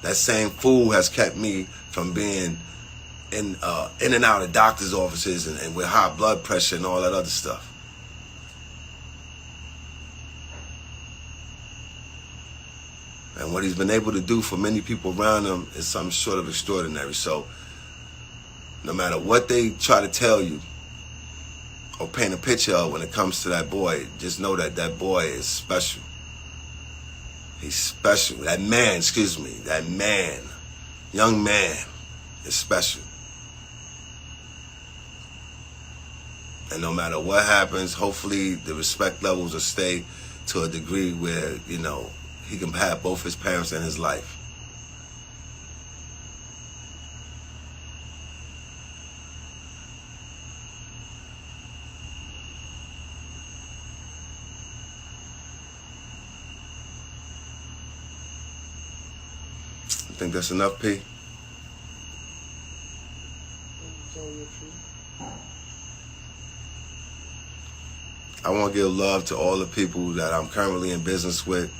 That same food has kept me from being in and out of doctor's offices and with high blood pressure and all that other stuff. And what he's been able to do for many people around him is something short of extraordinary. So no matter what they try to tell you or paint a picture of when it comes to that boy, just know that that boy is special. He's special. That man, young man is special. And no matter what happens, hopefully the respect levels will stay to a degree where, he can have both his parents in his life. I think that's enough, P. I want to give love to all the people that I'm currently in business with,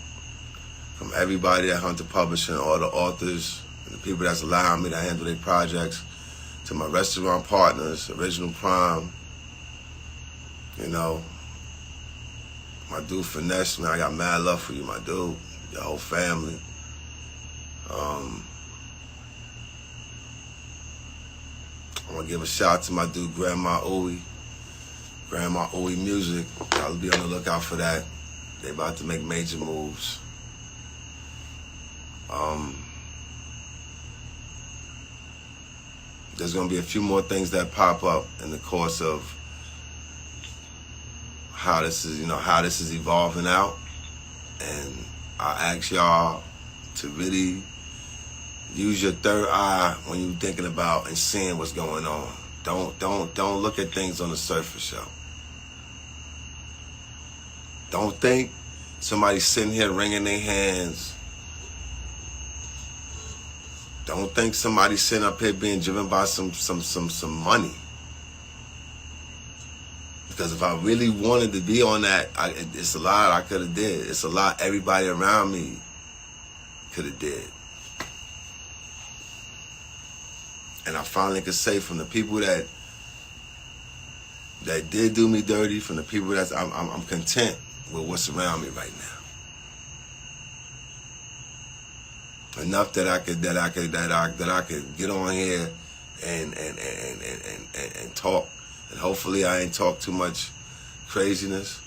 from everybody at Hunter Publishing, all the authors, and the people that's allowing me to handle their projects, to my restaurant partners, Original Prime, my dude Finesse, man, I got mad love for you, my dude, your whole family. I want to give a shout out to my dude, Grandma Ooey Music. I'll be on the lookout for that. They about to make major moves. There's going to be a few more things that pop up in the course of how this is evolving out. And I ask y'all to really use your third eye when you're thinking about and seeing what's going on. Don't look at things on the surface, yo. Don't think somebody's sitting here wringing their hands. Don't think somebody's sitting up here being driven by some money. Because if I really wanted to be on that, it's a lot I could have did. It's a lot everybody around me could have did. And I finally could say, from the people that did do me dirty, from the people I'm content with what's around me right now. Enough that I could get on here and talk, and hopefully I ain't talk too much craziness.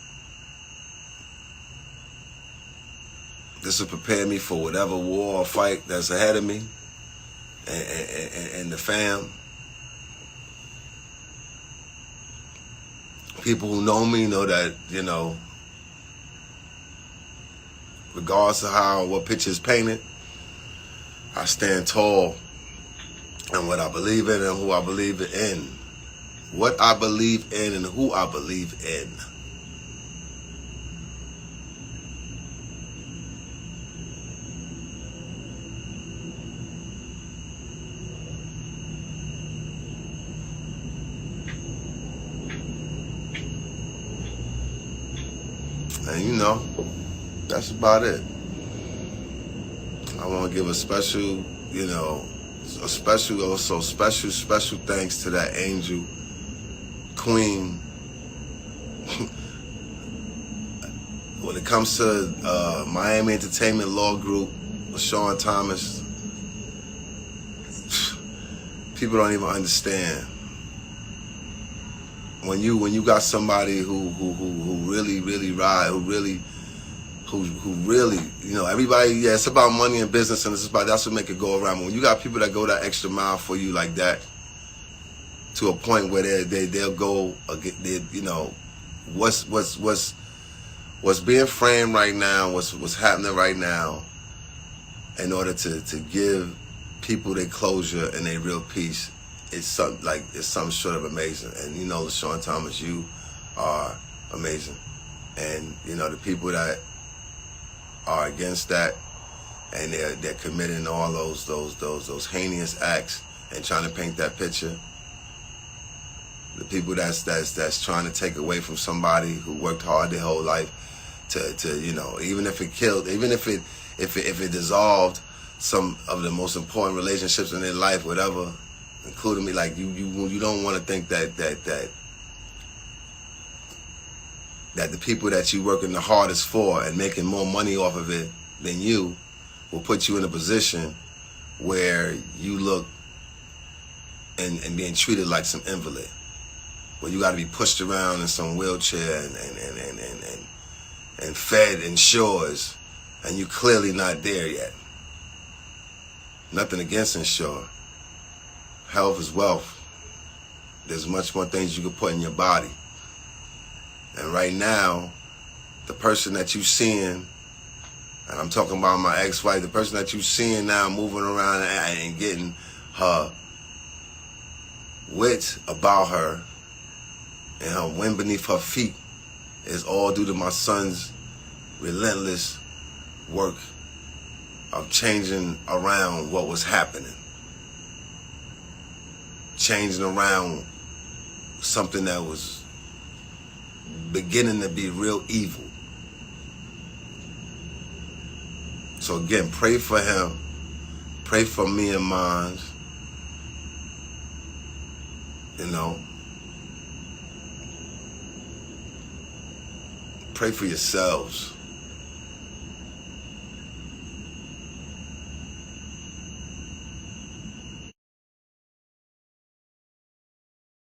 This will prepare me for whatever war or fight that's ahead of me. and the fam. People who know me know that, you know, regardless of what picture is painted, I stand tall in what I believe in and who I believe in. What I believe in and who I believe in. And you know, that's about it. I want to give a special, you know, special thanks to that angel, queen. When it comes to Miami Entertainment Law Group, Sean Thomas, people don't even understand. When you got somebody who really ride, who really, you know, everybody, yeah, it's about money and business, and that's what make it go around. But when you got people that go that extra mile for you like that, to a point where they'll go, you know, what's being framed right now, what's happening right now, in order to give people their closure and their real peace. It's something short of amazing. And you know, Sean Thomas, you are amazing. And you know, the people that are against that and they're committing all those heinous acts and trying to paint that picture. The people that's trying to take away from somebody who worked hard their whole life to you know, even if it killed, even if it dissolved some of the most important relationships in their life, whatever. Including me, like you don't want to think that the people that you working the hardest for and making more money off of it than you will put you in a position where you look and being treated like some invalid, where you got to be pushed around in some wheelchair and fed in shores, and you clearly not there yet. Nothing against Insure. Health is wealth. There's much more things you can put in your body. And right now, the person that you seeing, and I'm talking about my ex-wife, the person that you seeing now moving around and getting her wits about her and her wind beneath her feet is all due to my son's relentless work of changing around what was happening. Changing around something that was beginning to be real evil. So again, pray for him. Pray for me and mine. You know. Pray for yourselves.